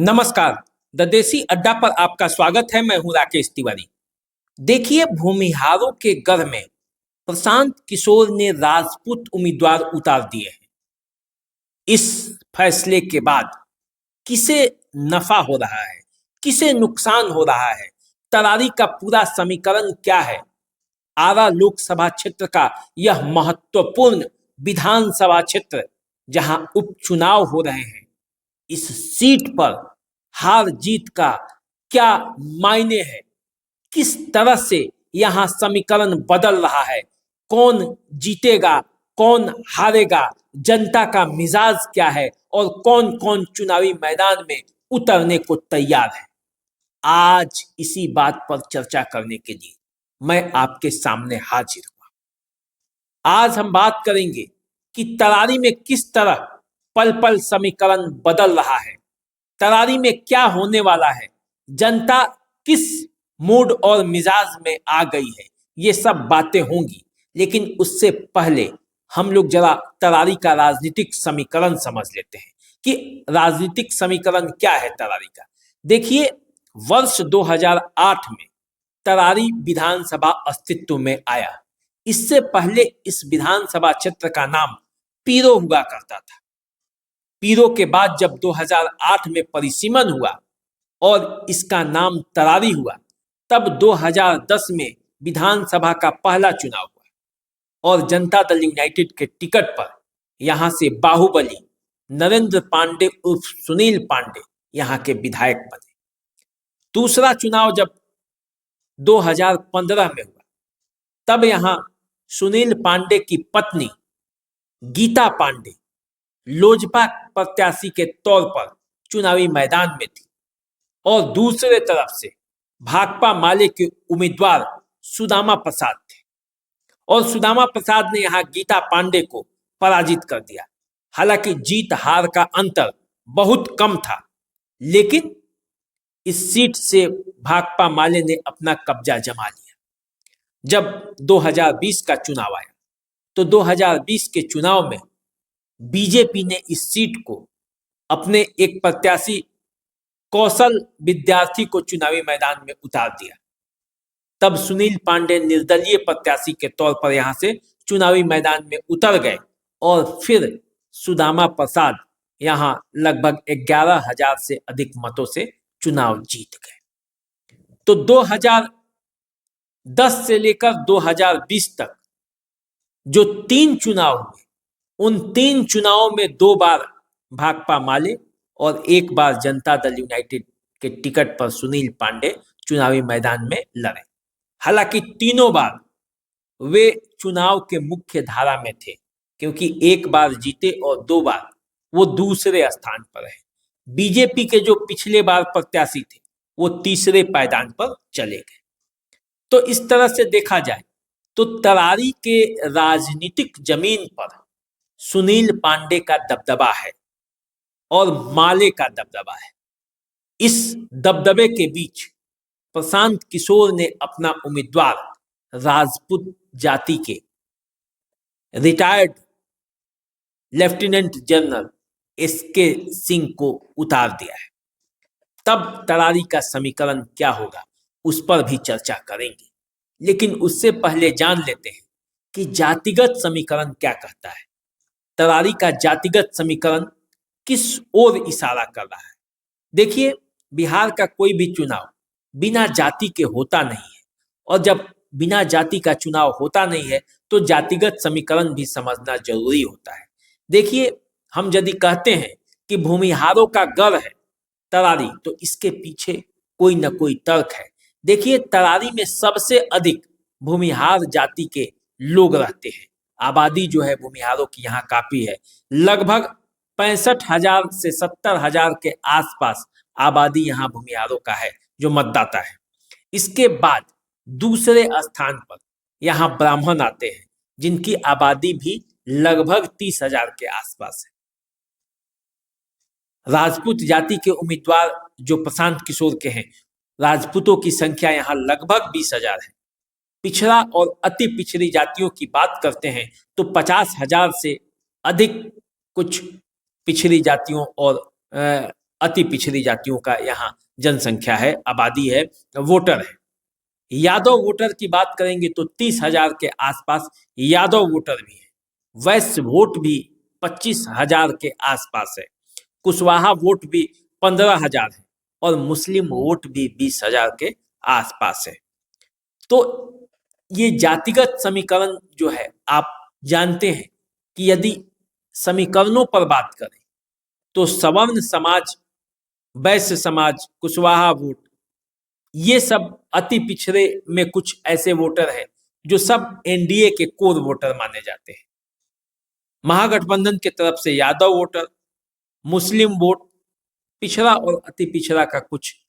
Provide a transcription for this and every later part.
नमस्कार। द देसी अड्डा पर आपका स्वागत है। मैं हूं राकेश तिवारी। देखिए, भूमिहारों के घर में प्रशांत किशोर ने राजपूत उम्मीदवार उतार दिए हैं। इस फैसले के बाद किसे नफा हो रहा है, किसे नुकसान हो रहा है, तरारी का पूरा समीकरण क्या है, आरा लोकसभा क्षेत्र का यह महत्वपूर्ण विधानसभा क्षेत्र जहां उपचुनाव हो रहे हैं, इस सीट पर हार जीत का क्या मायने है, किस तरह से यहां समीकरण बदल रहा है, कौन जीतेगा, कौन हारेगा, जनता का मिजाज क्या है और कौन कौन चुनावी मैदान में उतरने को तैयार है। आज इसी बात पर चर्चा करने के लिए मैं आपके सामने हाजिर हुआ। आज हम बात करेंगे कि तरारी में किस तरह पल पल समीकरण बदल रहा है, तरारी में क्या होने वाला है, जनता किस मूड और मिजाज में आ गई है, ये सब बातें होंगी। लेकिन उससे पहले हम लोग जरा तरारी का राजनीतिक समीकरण समझ लेते हैं कि राजनीतिक समीकरण क्या है तरारी का। देखिए, वर्ष 2008 में तरारी विधानसभा अस्तित्व में आया। इससे पहले इस विधानसभा क्षेत्र का नाम पीरो हुआ करता था। पीरो के बाद जब 2008 में परिसीमन हुआ और इसका नाम तरारी हुआ, तब 2010 में विधानसभा का पहला चुनाव हुआ और जनता दल यूनाइटेड के टिकट पर यहां से बाहुबली नरेंद्र पांडे उर्फ सुनील पांडे यहां के विधायक बने। दूसरा चुनाव जब 2015 में हुआ, तब यहां सुनील पांडे की पत्नी गीता पांडे लोजपा प्रत्याशी के तौर पर चुनावी मैदान में थी और दूसरे तरफ से भाकपा माले के उम्मीदवार सुदामा प्रसाद थे और सुदामा प्रसाद ने यहां गीता पांडे को पराजित कर दिया। हालांकि जीत हार का अंतर बहुत कम था, लेकिन इस सीट से भाकपा माले ने अपना कब्जा जमा लिया। जब 2020 का चुनाव आया तो 2020 के चुनाव में बीजेपी ने इस सीट को अपने एक प्रत्याशी कौशल विद्यार्थी को चुनावी मैदान में उतार दिया। तब सुनील पांडे निर्दलीय प्रत्याशी के तौर पर यहां से चुनावी मैदान में उतर गए और फिर सुदामा प्रसाद यहां लगभग 11,000 से अधिक मतों से चुनाव जीत गए। तो 2010 से लेकर 2020 तक जो 3 चुनाव हुए, उन 3 चुनावों में 2 बार भाकपा माले और 1 बार जनता दल यूनाइटेड के टिकट पर सुनील पांडे चुनावी मैदान में लड़े। हालांकि तीनों बार वे चुनाव के मुख्य धारा में थे, क्योंकि 1 बार जीते और 2 बार वो दूसरे स्थान पर रहे। बीजेपी के जो पिछले बार प्रत्याशी थे वो तीसरे पायदान पर चले गए। तो इस तरह से देखा जाए तो तरारी के राजनीतिक जमीन पर सुनील पांडे का दबदबा है और माले का दबदबा है। इस दबदबे के बीच प्रशांत किशोर ने अपना उम्मीदवार राजपूत जाति के retired lieutenant general SK Singh को उतार दिया है। तब तरारी का समीकरण क्या होगा उस पर भी चर्चा करेंगे, लेकिन उससे पहले जान लेते हैं कि जातिगत समीकरण क्या कहता है। तरारी का जातिगत समीकरण किस ओर इशारा कर रहा है। देखिए, बिहार का कोई भी चुनाव बिना जाति के होता नहीं है और जब बिना जाति का चुनाव होता नहीं है तो जातिगत समीकरण भी समझना जरूरी होता है। देखिए, हम यदि कहते हैं कि भूमिहारों का गढ़ है तरारी, तो इसके पीछे कोई न कोई तर्क है। देखिए, तरारी में सबसे अधिक भूमिहार जाति के लोग रहते हैं। आबादी जो है भूमिहारों की यहाँ काफी है, लगभग 65,000 से 70,000 के आसपास आबादी यहाँ भूमिहारों का है जो मतदाता है। इसके बाद दूसरे स्थान पर यहाँ ब्राह्मण आते हैं, जिनकी आबादी भी लगभग 30,000 के आसपास है। राजपूत जाति के उम्मीदवार जो प्रशांत किशोर के हैं, राजपूतों की संख्या यहाँ लगभग 20,000 है। पिछड़ा और अति पिछड़ी जातियों की बात करते हैं तो 50,000 से अधिक कुछ पिछड़ी जातियों और अति पिछड़ी जातियों का यहाँ जनसंख्या है, आबादी है, वोटर है। यादव वोटर की बात करेंगे तो 30,000 के आसपास यादव वोटर भी है। वैश्य वोट भी 25,000 के आसपास है। कुशवाहा वोट भी 15,000 है और मुस्लिम वोट भी 20,000 के आसपास है। तो ये जातिगत समीकरण जो है, आप जानते हैं कि यदि समीकरणों पर बात करें तो सवर्ण समाज, वैश्य समाज, कुशवाहा वोट, ये सब अति पिछड़े में कुछ ऐसे वोटर हैं जो सब एनडीए के कोर वोटर माने जाते हैं। महागठबंधन की तरफ से यादव वोटर, मुस्लिम वोट, पिछड़ा और अति पिछड़ा का कुछ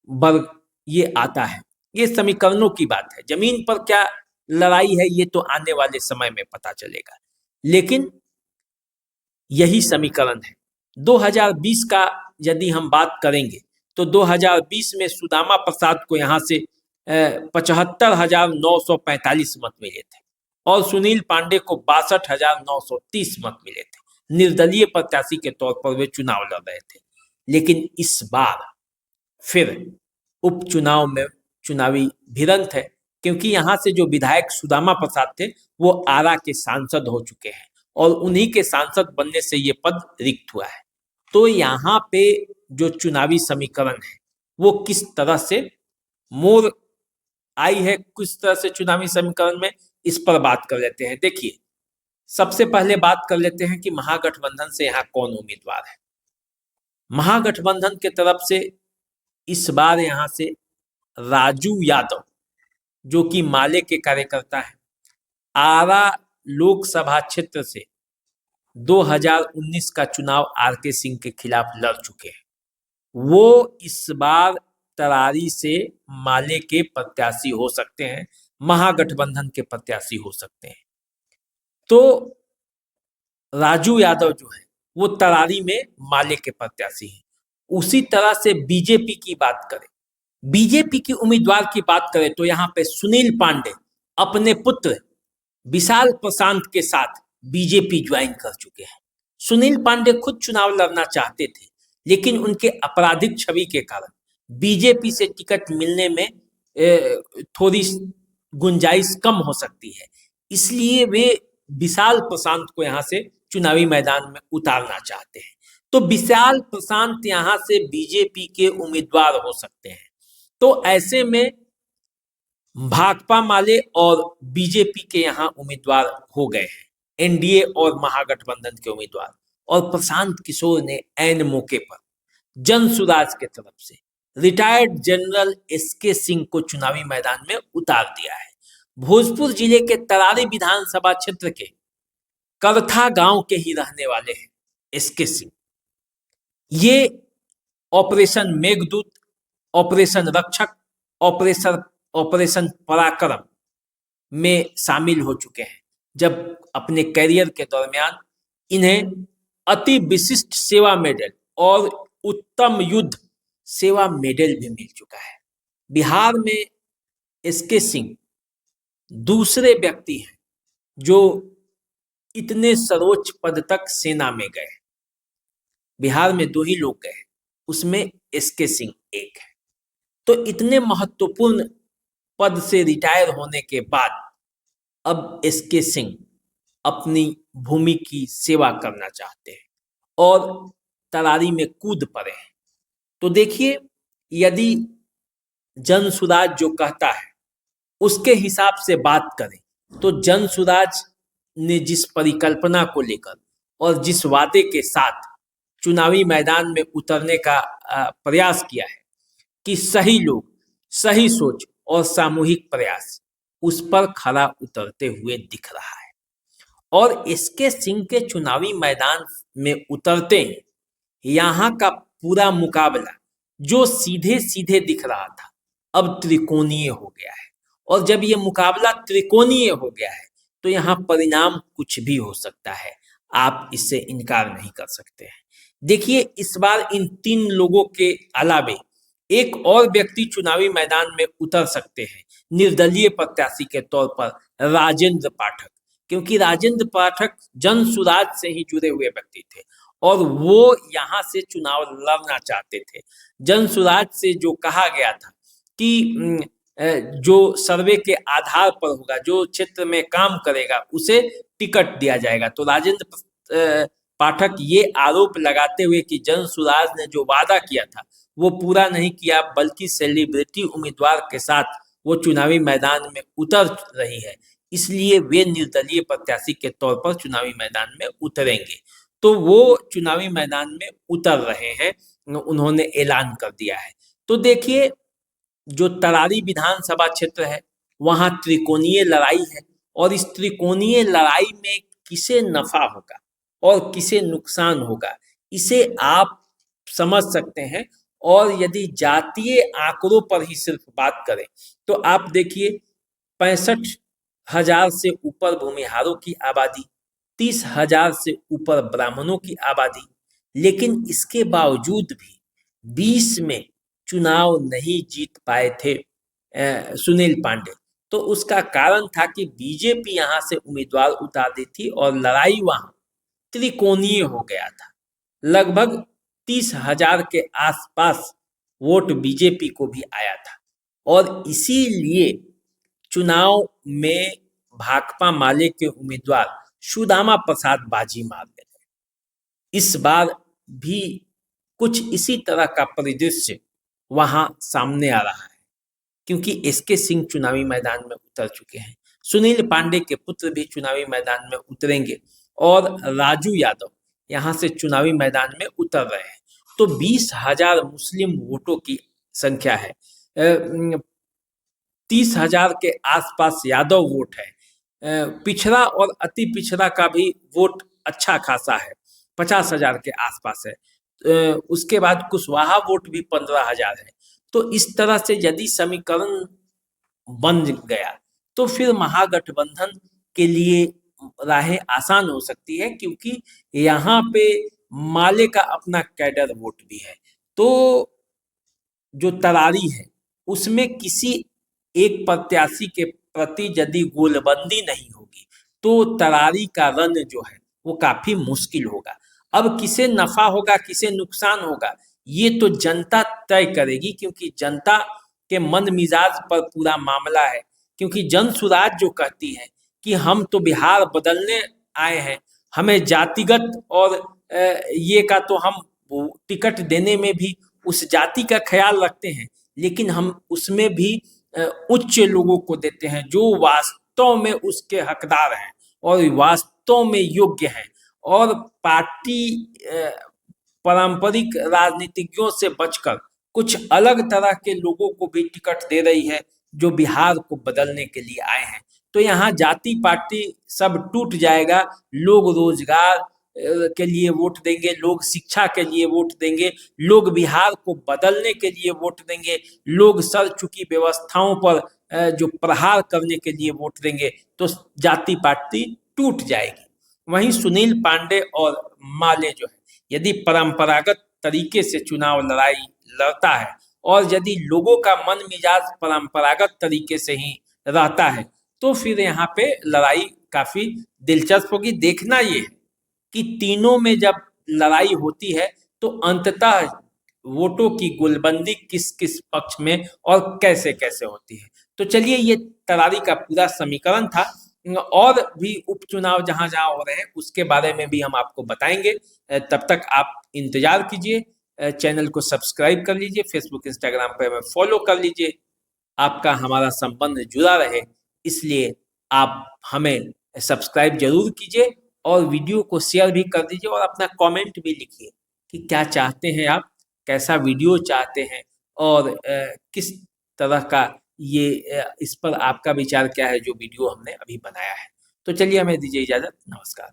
वर्ग ये आता है। ये समीकरणों की बात है, जमीन पर क्या लड़ाई है ये तो आने वाले समय में पता चलेगा, लेकिन यही समीकरण है। 2020 का यदि हम बात करेंगे तो 2020 में सुदामा प्रसाद को यहाँ से 75,945 मत मिले थे और सुनील पांडे को 62,930 मत मिले थे। निर्दलीय प्रत्याशी के तौर पर वे चुनाव लड़ रहे थे। लेकिन इस बार फिर उपचुनाव में चुनावी भिड़ंत है, क्योंकि यहाँ से जो विधायक सुदामा प्रसाद थे वो आरा के सांसद हो चुके हैं और उन्हीं के सांसद बनने से ये पद रिक्त हुआ है। तो यहाँ पे जो चुनावी समीकरण है वो किस तरह से मोड़ आई है, किस तरह से चुनावी समीकरण में, इस पर बात कर लेते हैं। देखिए, सबसे पहले बात कर लेते हैं कि महागठबंधन से यहाँ कौन उम्मीदवार है। महागठबंधन के तरफ से इस बार यहाँ से राजू यादव, जो कि माले के कार्यकर्ता है, आरा लोकसभा क्षेत्र से 2019 का चुनाव आरके सिंह के खिलाफ लड़ चुके हैं। वो इस बार तरारी से माले के प्रत्याशी हो सकते हैं, महागठबंधन के प्रत्याशी हो सकते हैं। तो राजू यादव जो है वो तरारी में माले के प्रत्याशी हैं। उसी तरह से बीजेपी की बात करें, बीजेपी की उम्मीदवार की बात करें तो यहाँ पे सुनील पांडे अपने पुत्र विशाल प्रशांत के साथ बीजेपी ज्वाइन कर चुके हैं। सुनील पांडे खुद चुनाव लड़ना चाहते थे, लेकिन उनके आपराधिक छवि के कारण बीजेपी से टिकट मिलने में थोड़ी गुंजाइश कम हो सकती है, इसलिए वे विशाल प्रशांत को यहाँ से चुनावी मैदान में उतारना चाहते हैं। तो विशाल प्रशांत यहाँ से बीजेपी के उम्मीदवार हो सकते हैं। तो ऐसे में भाकपा माले और बीजेपी के यहाँ उम्मीदवार हो गए हैं, एनडीए और महागठबंधन के उम्मीदवार, और प्रशांत किशोर ने ऐन मौके पर जन सुराज के तरफ से रिटायर्ड जनरल एसके सिंह को चुनावी मैदान में उतार दिया है। भोजपुर जिले के तरारी विधानसभा क्षेत्र के करथा गांव के ही रहने वाले हैं एसके सिंह। ये ऑपरेशन मेघदूत, ऑपरेशन रक्षक, ऑपरेशन पराक्रम में शामिल हो चुके हैं। जब अपने कैरियर के दरमियान इन्हें अति विशिष्ट सेवा मेडल और उत्तम युद्ध सेवा मेडल भी मिल चुका है। बिहार में एसके सिंह दूसरे व्यक्ति हैं जो इतने सर्वोच्च पद तक सेना में गए। बिहार में 2 ही लोग गए, उसमें एसके सिंह एक है। तो इतने महत्वपूर्ण पद से रिटायर होने के बाद अब एसके सिंह अपनी भूमि की सेवा करना चाहते हैं और तरारी में कूद पड़े हैं। तो देखिए, यदि जन सुराज जो कहता है उसके हिसाब से बात करें तो जन सुराज ने जिस परिकल्पना को लेकर और जिस वादे के साथ चुनावी मैदान में उतरने का प्रयास किया है कि सही लोग, सही सोच और सामूहिक प्रयास, उस पर खरा उतरते हुए दिख रहा है। और एसके सिंह के चुनावी मैदान में उतरते ही यहाँ का पूरा मुकाबला जो सीधे सीधे दिख रहा था अब त्रिकोणीय हो गया है। और जब ये मुकाबला त्रिकोणीय हो गया है तो यहाँ परिणाम कुछ भी हो सकता है, आप इससे इनकार नहीं कर सकते हैं। देखिए, इस बार इन 3 लोगों के अलावे एक और व्यक्ति चुनावी मैदान में उतर सकते हैं निर्दलीय प्रत्याशी के तौर पर, राजेंद्र पाठक, क्योंकि राजेंद्र पाठक जन सुराज से ही जुड़े हुए व्यक्ति थे और वो यहाँ से चुनाव लड़ना चाहते थे। जनसुराज से जो कहा गया था कि जो सर्वे के आधार पर होगा, जो क्षेत्र में काम करेगा उसे टिकट दिया जाएगा। तो राजेंद्र पाठक ये आरोप लगाते हुए कि जनसुराज ने जो वादा किया था वो पूरा नहीं किया, बल्कि सेलिब्रिटी उम्मीदवार के साथ वो चुनावी मैदान में उतर रही है, इसलिए वे निर्दलीय प्रत्याशी के तौर पर चुनावी मैदान में उतरेंगे। तो वो चुनावी मैदान में उतर रहे हैं, उन्होंने ऐलान कर दिया है। तो देखिए, जो तरारी विधानसभा क्षेत्र है वहां त्रिकोणीय लड़ाई है, और इस त्रिकोणीय लड़ाई में किसे नफा होगा और किसे नुकसान होगा, इसे आप समझ सकते हैं। और यदि जातीय आंकड़ों पर ही सिर्फ बात करें तो आप देखिए, 65,000 से ऊपर भूमिहारों की आबादी, 30,000 से ऊपर ब्राह्मणों की आबादी, लेकिन इसके बावजूद भी 20 में चुनाव नहीं जीत पाए थे सुनील पांडे। तो उसका कारण था कि बीजेपी यहाँ से उम्मीदवार उतार दी थी और लड़ाई वहां त्रिकोणीय हो गया था। लगभग 30,000 के आसपास वोट बीजेपी को भी आया था, और इसीलिए चुनाव में भाकपा माले के उम्मीदवार सुदामा प्रसाद बाजी मार गए। इस बार भी कुछ इसी तरह का परिदृश्य वहां सामने आ रहा है, क्योंकि एसके सिंह चुनावी मैदान में उतर चुके हैं, सुनील पांडे के पुत्र भी चुनावी मैदान में उतरेंगे, और राजू यादव यहाँ से चुनावी मैदान में उतर रहे हैं। तो 20,000 मुस्लिम वोटों की संख्या है, 30,000 के आसपास यादव वोट है, पिछड़ा और अति पिछड़ा का भी वोट अच्छा खासा है, 50,000 के आसपास है। उसके बाद कुशवाहा वोट भी 15,000 है। तो इस तरह से यदि समीकरण बन गया तो फिर महागठबंधन के लिए राहें आसान हो सकती है, क्योंकि यहाँ पे माले का अपना कैडर वोट भी है। तो जो तरारी है उसमें किसी एक प्रत्याशी के प्रति यदि गोलबंदी नहीं होगी तो तरारी का रन जो है वो काफी मुश्किल होगा। अब किसे नफा होगा किसे नुकसान होगा ये तो जनता तय करेगी, क्योंकि जनता के मन मिजाज पर पूरा मामला है। क्योंकि जनसुराज जो कहती है कि हम तो बिहार बदलने आए हैं, हमें जातिगत और ये का तो हम टिकट देने में भी उस जाति का ख्याल रखते हैं, लेकिन हम उसमें भी उच्च लोगों को देते हैं जो वास्तव में उसके हकदार हैं और वास्तव में योग्य हैं। और पार्टी पारंपरिक राजनीतिज्ञों से बचकर कुछ अलग तरह के लोगों को भी टिकट दे रही है जो बिहार को बदलने के लिए आए हैं। तो यहाँ जाति पार्टी सब टूट जाएगा। लोग रोजगार के लिए वोट देंगे, लोग शिक्षा के लिए वोट देंगे, लोग बिहार को बदलने के लिए वोट देंगे, लोग सर चुकी व्यवस्थाओं पर जो प्रहार करने के लिए वोट देंगे। तो जाति पार्टी टूट जाएगी। वहीं सुनील पांडे और माले जो है यदि परंपरागत तरीके से चुनाव लड़ाई लड़ता है और यदि लोगों का मन मिजाज परंपरागत तरीके से ही रहता है तो फिर यहाँ पे लड़ाई काफी दिलचस्प होगी। देखना ये है कि तीनों में जब लड़ाई होती है तो अंततः वोटों की गोलबंदी किस किस पक्ष में और कैसे कैसे होती है। तो चलिए, ये तरारी का पूरा समीकरण था। और भी उपचुनाव जहां जहां हो रहे हैं उसके बारे में भी हम आपको बताएंगे। तब तक आप इंतजार कीजिए, चैनल को सब्सक्राइब कर लीजिए, फेसबुक इंस्टाग्राम पे हमें फॉलो कर लीजिए। आपका हमारा संबंध जुड़ा रहे इसलिए आप हमें सब्सक्राइब जरूर कीजिए और वीडियो को शेयर भी कर दीजिए और अपना कमेंट भी लिखिए कि क्या चाहते हैं आप, कैसा वीडियो चाहते हैं और किस तरह का ये इस पर आपका विचार क्या है जो वीडियो हमने अभी बनाया है। तो चलिए, हमें दीजिए इजाजत। नमस्कार।